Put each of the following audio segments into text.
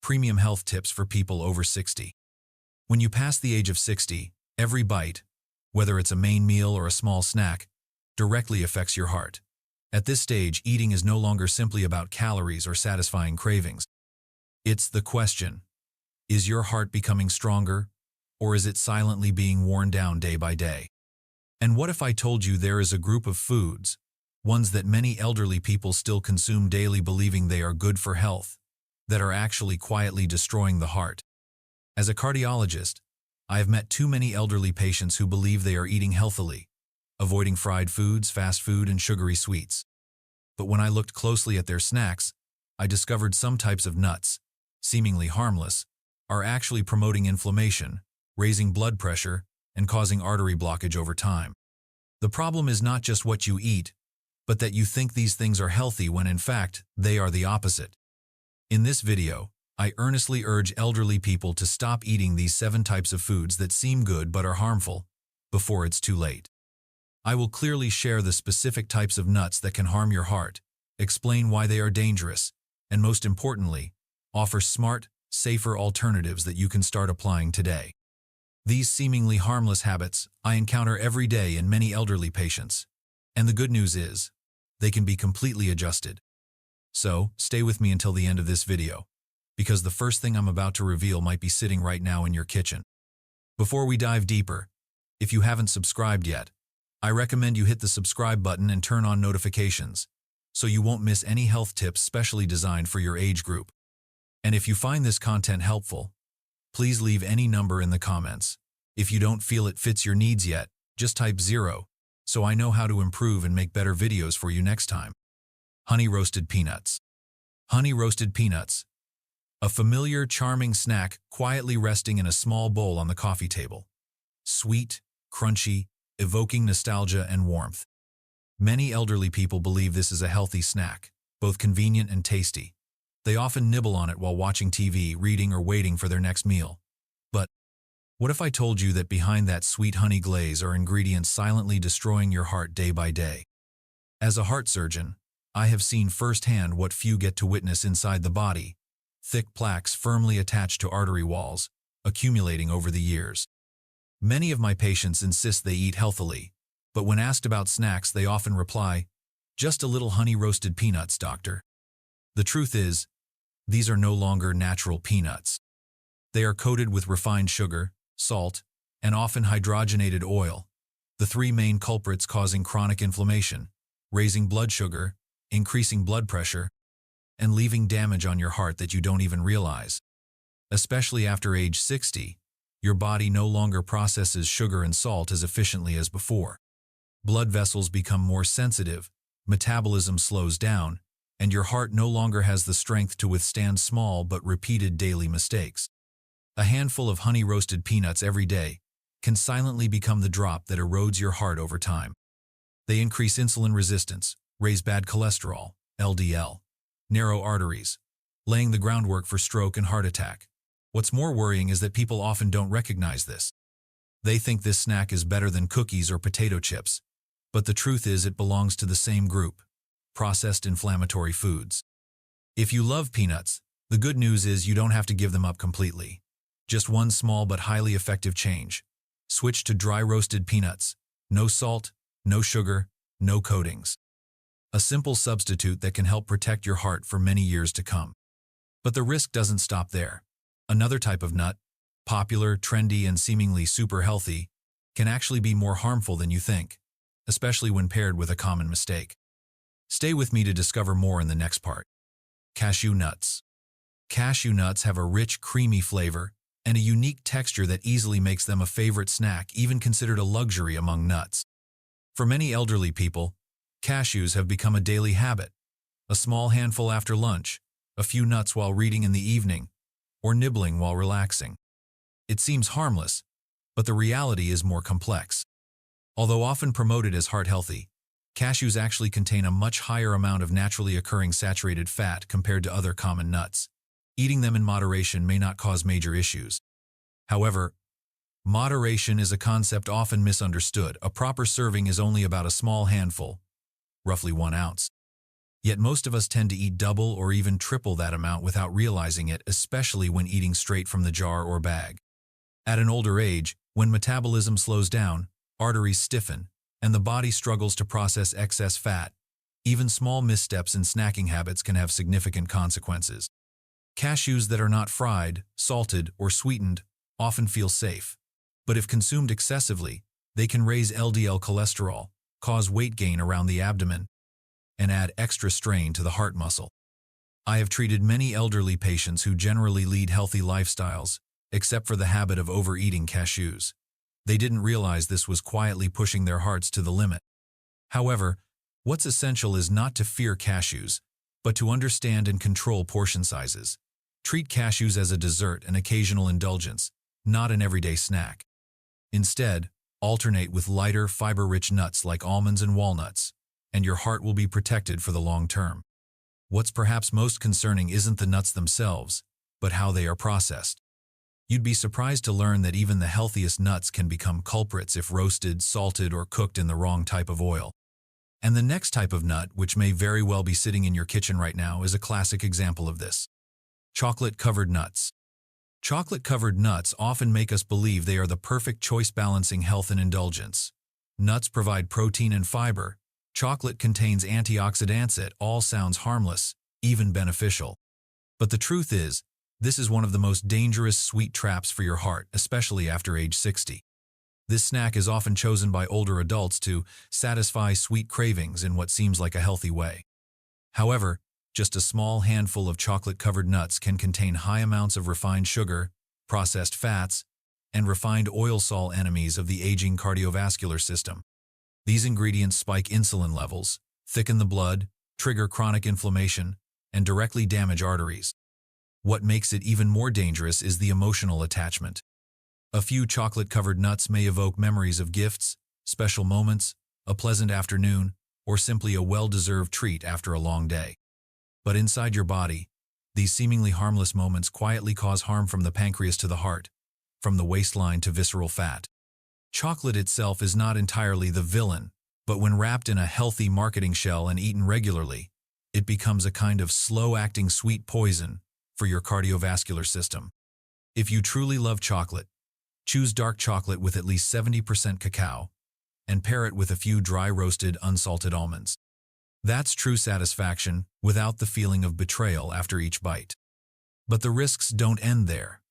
premium health tips for people over 60. When you pass the age of 60, every bite, whether it's a main meal or a small snack, directly affects your heart. At this stage, eating is no longer simply about calories or satisfying cravings. It's the question: is your heart becoming stronger, or is it silently being worn down day by day? And what if I told you there is a group of foods, ones that many elderly people still consume daily believing they are good for health, that are actually quietly destroying the heart? As a cardiologist, I have met too many elderly patients who believe they are eating healthily, avoiding fried foods, fast food, and sugary sweets. But when I looked closely at their snacks, I discovered some types of nuts, seemingly harmless, are actually promoting inflammation, raising blood pressure, and causing artery blockage over time. The problem is not just what you eat, but that you think these things are healthy when in fact they are the opposite. In this video, I earnestly urge elderly people to stop eating these 7 types of foods that seem good but are harmful before it's too late. I will clearly share the specific types of nuts that can harm your heart, explain why they are dangerous, and most importantly, offer smart, safer alternatives that you can start applying today. These seemingly harmless habits I encounter every day in many elderly patients, and the good news is, they can be completely adjusted. So, stay with me until the end of this video, because the first thing I'm about to reveal might be sitting right now in your kitchen. Before we dive deeper, if you haven't subscribed yet, I recommend you hit the subscribe button and turn on notifications, so you won't miss any health tips specially designed for your age group. And if you find this content helpful, please leave any number in the comments. If you don't feel it fits your needs yet, just type 0, so I know how to improve and make better videos for you next time. Honey roasted peanuts. Honey roasted peanuts. A familiar, charming snack quietly resting in a small bowl on the coffee table. Sweet, crunchy, evoking nostalgia and warmth. Many elderly people believe this is a healthy snack, both convenient and tasty. They often nibble on it while watching TV, reading, or waiting for their next meal. But what if I told you that behind that sweet honey glaze are ingredients silently destroying your heart day by day? As a heart surgeon, I have seen firsthand what few get to witness inside the body: thick plaques firmly attached to artery walls, accumulating over the years. Many of my patients insist they eat healthily, but when asked about snacks, they often reply, "Just a little honey-roasted peanuts, doctor." The truth is, these are no longer natural peanuts. They are coated with refined sugar, salt, and often hydrogenated oil, the 3 main culprits causing chronic inflammation, raising blood sugar, increasing blood pressure, and leaving damage on your heart that you don't even realize. Especially after age 60, your body no longer processes sugar and salt as efficiently as before. Blood vessels become more sensitive, metabolism slows down, and your heart no longer has the strength to withstand small but repeated daily mistakes. A handful of honey-roasted peanuts every day can silently become the drop that erodes your heart over time. They increase insulin resistance, raise bad cholesterol, LDL, narrow arteries, laying the groundwork for stroke and heart attack. What's more worrying is that people often don't recognize this. They think this snack is better than cookies or potato chips, but the truth is it belongs to the same group: processed inflammatory foods. If you love peanuts, the good news is you don't have to give them up completely. Just one small but highly effective change: switch to dry roasted peanuts. No salt, no sugar, no coatings. A simple substitute that can help protect your heart for many years to come. But the risk doesn't stop there. Another type of nut, popular, trendy, and seemingly super healthy, can actually be more harmful than you think, especially when paired with a common mistake. Stay with me to discover more in the next part. Cashew nuts. Cashew nuts have a rich, creamy flavor and a unique texture that easily makes them a favorite snack, even considered a luxury among nuts. For many elderly people, cashews have become a daily habit. A small handful after lunch, a few nuts while reading in the evening, or nibbling while relaxing. It seems harmless, but the reality is more complex. Although often promoted as heart-healthy, cashews actually contain a much higher amount of naturally occurring saturated fat compared to other common nuts. Eating them in moderation may not cause major issues. However, moderation is a concept often misunderstood. A proper serving is only about a small handful, roughly 1 ounce. Yet most of us tend to eat double or even triple that amount without realizing it, especially when eating straight from the jar or bag. At an older age, when metabolism slows down, arteries stiffen, and the body struggles to process excess fat, even small missteps in snacking habits can have significant consequences. Cashews that are not fried, salted, or sweetened often feel safe, but if consumed excessively, they can raise LDL cholesterol, cause weight gain around the abdomen, and add extra strain to the heart muscle. I have treated many elderly patients who generally lead healthy lifestyles, except for the habit of overeating cashews. They didn't realize this was quietly pushing their hearts to the limit. However, what's essential is not to fear cashews, but to understand and control portion sizes. Treat cashews as a dessert and occasional indulgence, not an everyday snack. Instead, alternate with lighter, fiber-rich nuts like almonds and walnuts, and your heart will be protected for the long term. What's perhaps most concerning isn't the nuts themselves, but how they are processed. You'd be surprised to learn that even the healthiest nuts can become culprits if roasted, salted, or cooked in the wrong type of oil. And the next type of nut, which may very well be sitting in your kitchen right now, is a classic example of this. Chocolate-covered nuts. Chocolate-covered nuts often make us believe they are the perfect choice balancing health and indulgence. Nuts provide protein and fiber. Chocolate contains antioxidants. It all sounds harmless, even beneficial. But the truth is, this is one of the most dangerous sweet traps for your heart, especially after age 60. This snack is often chosen by older adults to satisfy sweet cravings in what seems like a healthy way. However, just a small handful of chocolate-covered nuts can contain high amounts of refined sugar, processed fats, and refined oil, enemies of the aging cardiovascular system. These ingredients spike insulin levels, thicken the blood, trigger chronic inflammation, and directly damage arteries. What makes it even more dangerous is the emotional attachment. A few chocolate-covered nuts may evoke memories of gifts, special moments, a pleasant afternoon, or simply a well-deserved treat after a long day. But inside your body, these seemingly harmless moments quietly cause harm from the pancreas to the heart, from the waistline to visceral fat. Chocolate itself is not entirely the villain, but when wrapped in a healthy marketing shell and eaten regularly, it becomes a kind of slow-acting sweet poison for your cardiovascular system. If you truly love chocolate, choose dark chocolate with at least 70% cacao, and pair it with a few dry roasted, unsalted almonds. That's true satisfaction without the feeling of betrayal after each bite. But the risks don't end there.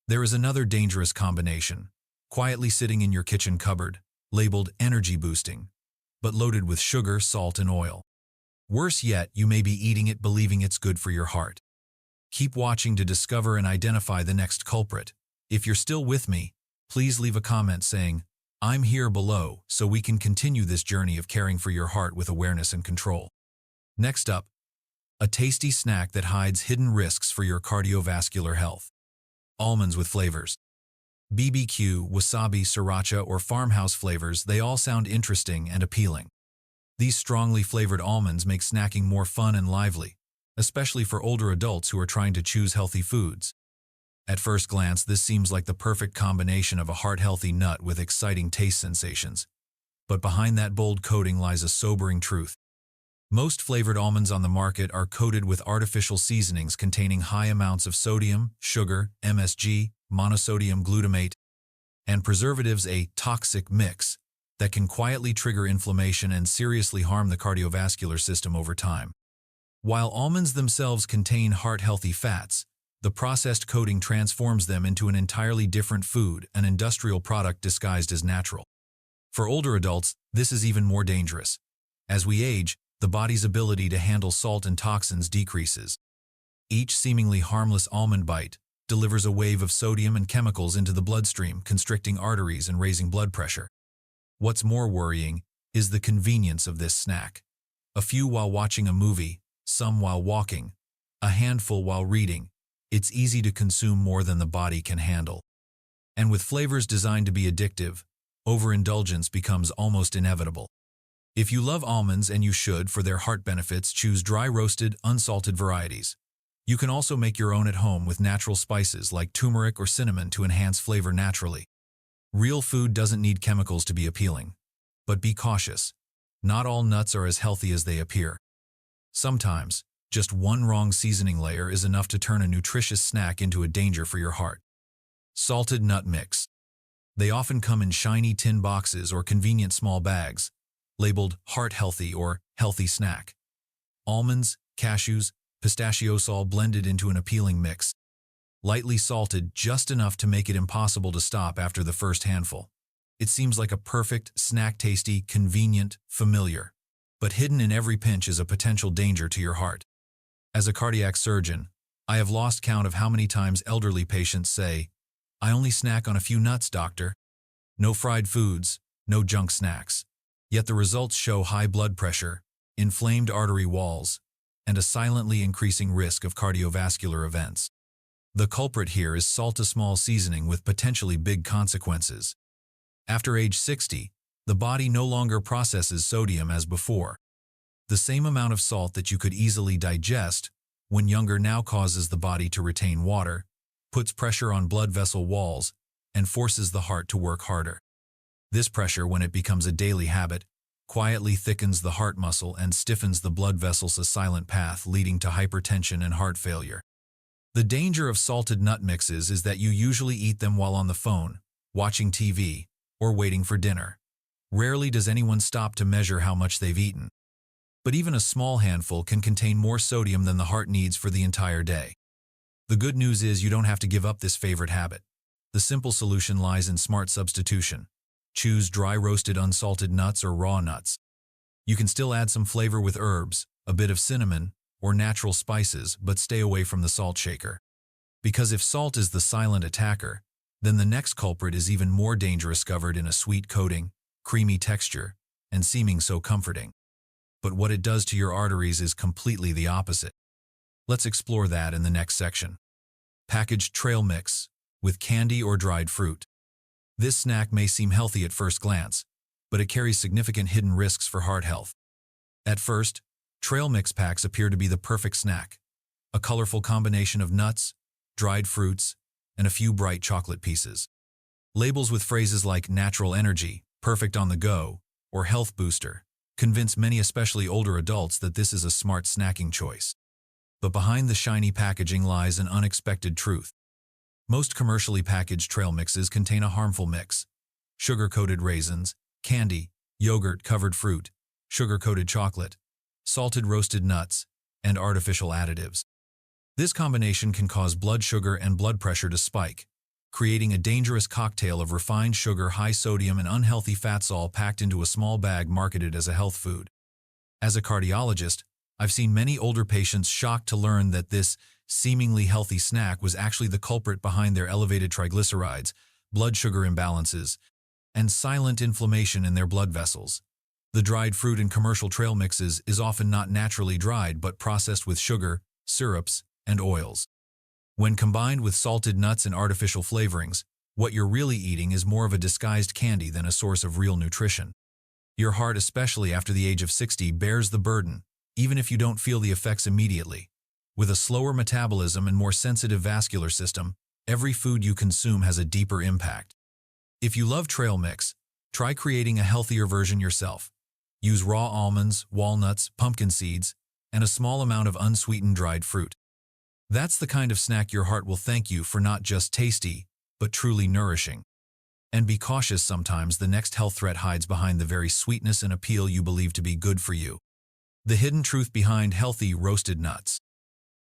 There is another dangerous combination, quietly sitting in your kitchen cupboard, labeled energy boosting, but loaded with sugar, salt, and oil. Worse yet, you may be eating it believing it's good for your heart. Keep watching to discover and identify the next culprit. If you're still with me, please leave a comment saying, "I'm here" below, so we can continue this journey of caring for your heart with awareness and control. Next up, a tasty snack that hides hidden risks for your cardiovascular health. Almonds with flavors. BBQ, wasabi, sriracha, or farmhouse flavors, they all sound interesting and appealing. These strongly flavored almonds make snacking more fun and lively, especially for older adults who are trying to choose healthy foods. At first glance, this seems like the perfect combination of a heart-healthy nut with exciting taste sensations. But behind that bold coating lies a sobering truth. Most flavored almonds on the market are coated with artificial seasonings containing high amounts of sodium, sugar, MSG, monosodium glutamate, and preservatives, a toxic mix that can quietly trigger inflammation and seriously harm the cardiovascular system over time. While almonds themselves contain heart-healthy fats, the processed coating transforms them into an entirely different food, an industrial product disguised as natural. For older adults, this is even more dangerous. As we age, the body's ability to handle salt and toxins decreases. Each seemingly harmless almond bite delivers a wave of sodium and chemicals into the bloodstream, constricting arteries and raising blood pressure. What's more worrying is the convenience of this snack. A few while watching a movie, some while walking, a handful while reading. It's easy to consume more than the body can handle. And with flavors designed to be addictive, overindulgence becomes almost inevitable. If you love almonds, and you should for their heart benefits, choose dry roasted, unsalted varieties. You can also make your own at home with natural spices like turmeric or cinnamon to enhance flavor naturally. Real food doesn't need chemicals to be appealing. But be cautious. Not all nuts are as healthy as they appear. Sometimes, just one wrong seasoning layer is enough to turn a nutritious snack into a danger for your heart. Salted nut mix. They often come in shiny tin boxes or convenient small bags, labeled heart healthy or healthy snack. Almonds, cashews, pistachios all blended into an appealing mix. Lightly salted just enough to make it impossible to stop after the first handful. It seems like a perfect, snack tasty, convenient, familiar. But hidden in every pinch is a potential danger to your heart. As a cardiac surgeon, I have lost count of how many times elderly patients say, "I only snack on a few nuts, doctor." No fried foods, no junk snacks. Yet the results show high blood pressure, inflamed artery walls, and a silently increasing risk of cardiovascular events. The culprit here is salt-to-small seasoning with potentially big consequences. After age 60, the body no longer processes sodium as before. The same amount of salt that you could easily digest when younger now causes the body to retain water, puts pressure on blood vessel walls, and forces the heart to work harder. This pressure, when it becomes a daily habit, quietly thickens the heart muscle and stiffens the blood vessels, a silent path leading to hypertension and heart failure. The danger of salted nut mixes is that you usually eat them while on the phone, watching TV, or waiting for dinner. Rarely does anyone stop to measure how much they've eaten. But even a small handful can contain more sodium than the heart needs for the entire day. The good news is you don't have to give up this favorite habit. The simple solution lies in smart substitution. Choose dry roasted unsalted nuts or raw nuts. You can still add some flavor with herbs, a bit of cinnamon, or natural spices, but stay away from the salt shaker. Because if salt is the silent attacker, then the next culprit is even more dangerous, covered in a sweet coating, creamy texture, and seeming so comforting. But what it does to your arteries is completely the opposite. Let's explore that in the next section. Packaged trail mix with candy or dried fruit. This snack may seem healthy at first glance, but it carries significant hidden risks for heart health. At first, trail mix packs appear to be the perfect snack. A colorful combination of nuts, dried fruits, and a few bright chocolate pieces. Labels with phrases like natural energy, perfect on the go, or health booster convince many, especially older adults, that this is a smart snacking choice. But behind the shiny packaging lies an unexpected truth. Most commercially packaged trail mixes contain a harmful mix: sugar-coated raisins, candy, yogurt-covered fruit, sugar-coated chocolate, salted roasted nuts, and artificial additives. This combination can cause blood sugar and blood pressure to spike, creating a dangerous cocktail of refined sugar, high sodium, and unhealthy fats, all packed into a small bag marketed as a health food. As a cardiologist, I've seen many older patients shocked to learn that this seemingly healthy snack was actually the culprit behind their elevated triglycerides, blood sugar imbalances, and silent inflammation in their blood vessels. The dried fruit in commercial trail mixes is often not naturally dried but processed with sugar, syrups, and oils. When combined with salted nuts and artificial flavorings, what you're really eating is more of a disguised candy than a source of real nutrition. Your heart, especially after the age of 60, bears the burden, even if you don't feel the effects immediately. With a slower metabolism and more sensitive vascular system, every food you consume has a deeper impact. If you love trail mix, try creating a healthier version yourself. Use raw almonds, walnuts, pumpkin seeds, and a small amount of unsweetened dried fruit. That's the kind of snack your heart will thank you for, not just tasty, but truly nourishing. And be cautious, sometimes the next health threat hides behind the very sweetness and appeal you believe to be good for you. The hidden truth behind healthy roasted nuts.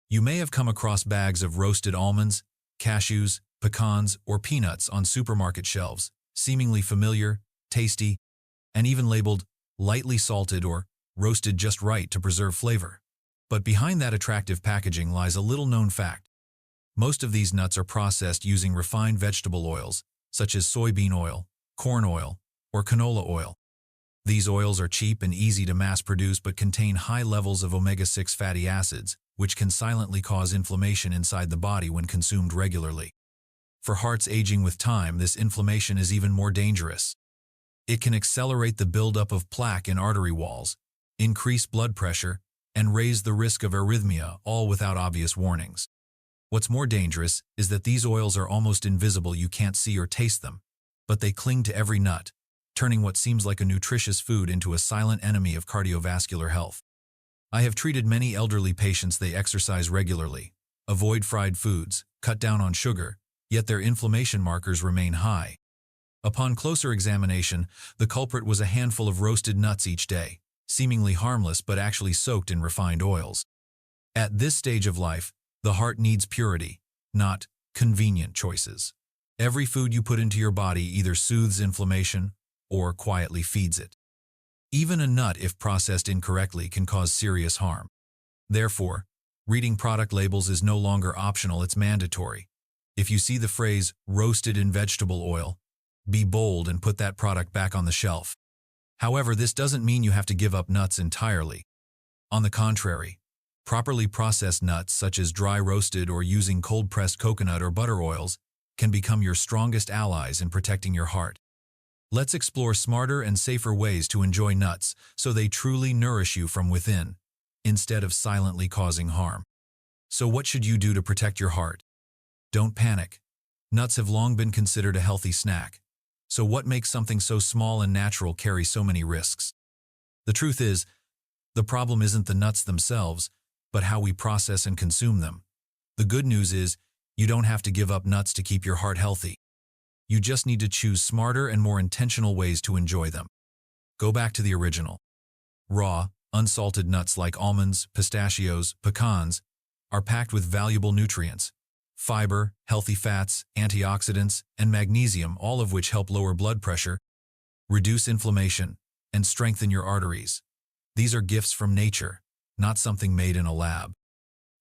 You may have come across bags of roasted almonds, cashews, pecans, or peanuts on supermarket shelves, seemingly familiar, tasty, and even labeled lightly salted or roasted just right to preserve flavor. But behind that attractive packaging lies a little-known fact. Most of these nuts are processed using refined vegetable oils, such as soybean oil, corn oil, or canola oil. These oils are cheap and easy to mass-produce but contain high levels of omega-6 fatty acids, which can silently cause inflammation inside the body when consumed regularly. For hearts aging with time, this inflammation is even more dangerous. It can accelerate the buildup of plaque in artery walls, increase blood pressure, and raise the risk of arrhythmia, all without obvious warnings. What's more dangerous is that these oils are almost invisible. You can't see or taste them, but they cling to every nut, turning what seems like a nutritious food into a silent enemy of cardiovascular health. I have treated many elderly patients. They exercise regularly, avoid fried foods, cut down on sugar, yet their inflammation markers remain high. Upon closer examination, the culprit was a handful of roasted nuts each day, seemingly harmless but actually soaked in refined oils. At this stage of life, the heart needs purity, not convenient choices. Every food you put into your body either soothes inflammation or quietly feeds it. Even a nut, if processed incorrectly, can cause serious harm. Therefore, reading product labels is no longer optional, it's mandatory. If you see the phrase roasted in vegetable oil, be bold and put that product back on the shelf. However, this doesn't mean you have to give up nuts entirely. On the contrary, properly processed nuts, such as dry roasted or using cold-pressed coconut or butter oils, can become your strongest allies in protecting your heart. Let's explore smarter and safer ways to enjoy nuts so they truly nourish you from within, instead of silently causing harm. So what should you do to protect your heart? Don't panic. Nuts have long been considered a healthy snack. So what makes something so small and natural carry so many risks? The truth is, the problem isn't the nuts themselves, but how we process and consume them. The good news is, you don't have to give up nuts to keep your heart healthy. You just need to choose smarter and more intentional ways to enjoy them. Go back to the original. Raw, unsalted nuts like almonds, pistachios, pecans are packed with valuable nutrients, fiber, healthy fats, antioxidants, and magnesium, all of which help lower blood pressure, reduce inflammation, and strengthen your arteries. These are gifts from nature, not something made in a lab.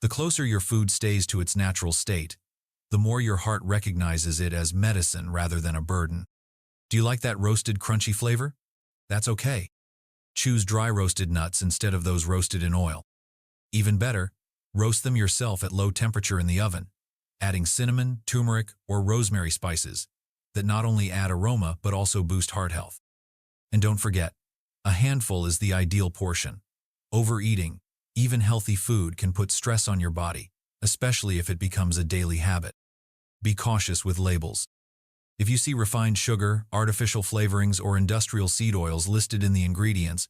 The closer your food stays to its natural state, the more your heart recognizes it as medicine rather than a burden. Do you like that roasted, crunchy flavor? That's okay. Choose dry roasted nuts instead of those roasted in oil. Even better, roast them yourself at low temperature in the oven, adding cinnamon, turmeric, or rosemary spices that not only add aroma but also boost heart health. And don't forget, a handful is the ideal portion. Overeating, even healthy food, can put stress on your body, especially if it becomes a daily habit. Be cautious with labels. If you see refined sugar, artificial flavorings, or industrial seed oils listed in the ingredients,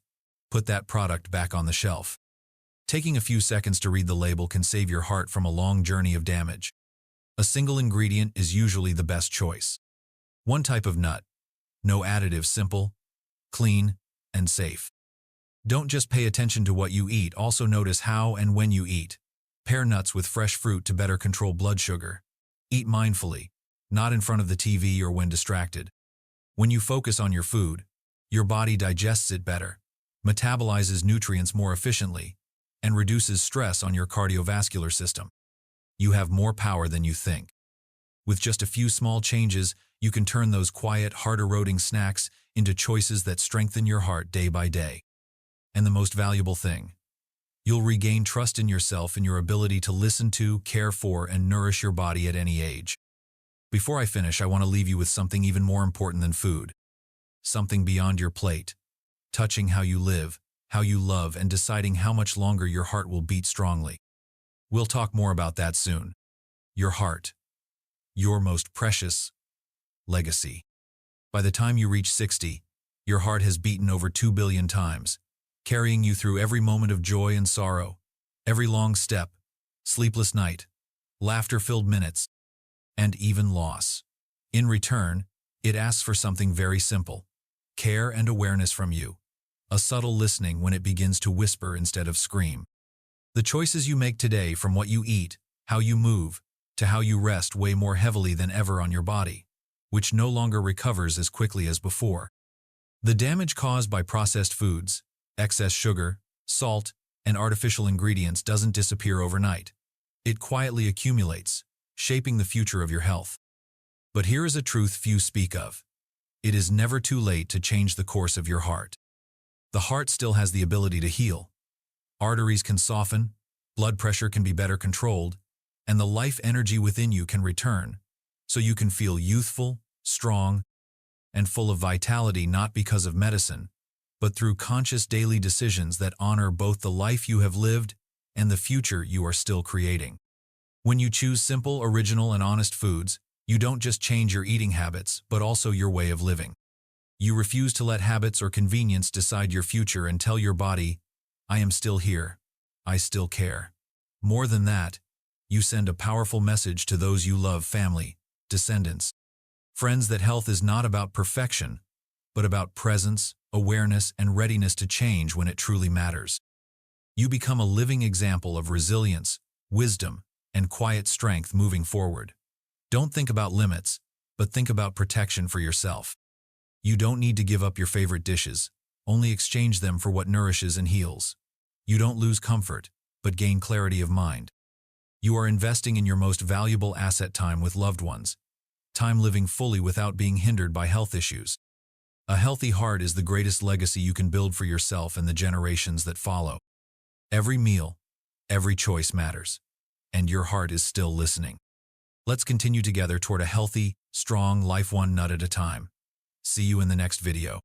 put that product back on the shelf. Taking a few seconds to read the label can save your heart from a long journey of damage. A single ingredient is usually the best choice. One type of nut. No additives, simple, clean, and safe. Don't just pay attention to what you eat, also notice how and when you eat. Pair nuts with fresh fruit to better control blood sugar. Eat mindfully, not in front of the TV or when distracted. When you focus on your food, your body digests it better, metabolizes nutrients more efficiently, and reduces stress on your cardiovascular system. You have more power than you think. With just a few small changes, you can turn those quiet, heart-eroding snacks into choices that strengthen your heart day by day. And the most valuable thing, you'll regain trust in yourself and your ability to listen to, care for, and nourish your body at any age. Before I finish, I want to leave you with something even more important than food. Something beyond your plate, touching how you live, how you love, and deciding how much longer your heart will beat strongly. We'll talk more about that soon. Your heart, your most precious legacy. By the time you reach 60, your heart has beaten over 2 billion times, carrying you through every moment of joy and sorrow, every long step, sleepless night, laughter-filled minutes, and even loss. In return, it asks for something very simple: care and awareness from you, a subtle listening when it begins to whisper instead of scream. The choices you make today, from what you eat, how you move, to how you rest, weigh more heavily than ever on your body, which no longer recovers as quickly as before. The damage caused by processed foods, excess sugar, salt, and artificial ingredients doesn't disappear overnight. It quietly accumulates, shaping the future of your health. But here is a truth few speak of. It is never too late to change the course of your heart. The heart still has the ability to heal. Arteries can soften, blood pressure can be better controlled, and the life energy within you can return, so you can feel youthful, strong, and full of vitality, not because of medicine, but through conscious daily decisions that honor both the life you have lived and the future you are still creating. When you choose simple, original, and honest foods, you don't just change your eating habits, but also your way of living. You refuse to let habits or convenience decide your future and tell your body, "I am still here. I still care. More than that, you send a powerful message to those you love, family, descendants, friends, that health is not about perfection, but about presence, awareness, and readiness to change when it truly matters. You become a living example of resilience, wisdom, and quiet strength moving forward. Don't think about limits, but think about protection for yourself. You don't need to give up your favorite dishes, only exchange them for what nourishes and heals. You don't lose comfort, but gain clarity of mind. You are investing in your most valuable asset, time with loved ones, time living fully without being hindered by health issues. A healthy heart is the greatest legacy you can build for yourself and the generations that follow. Every meal, every choice matters, and your heart is still listening. Let's continue together toward a healthy, strong life, one nut at a time. See you in the next video.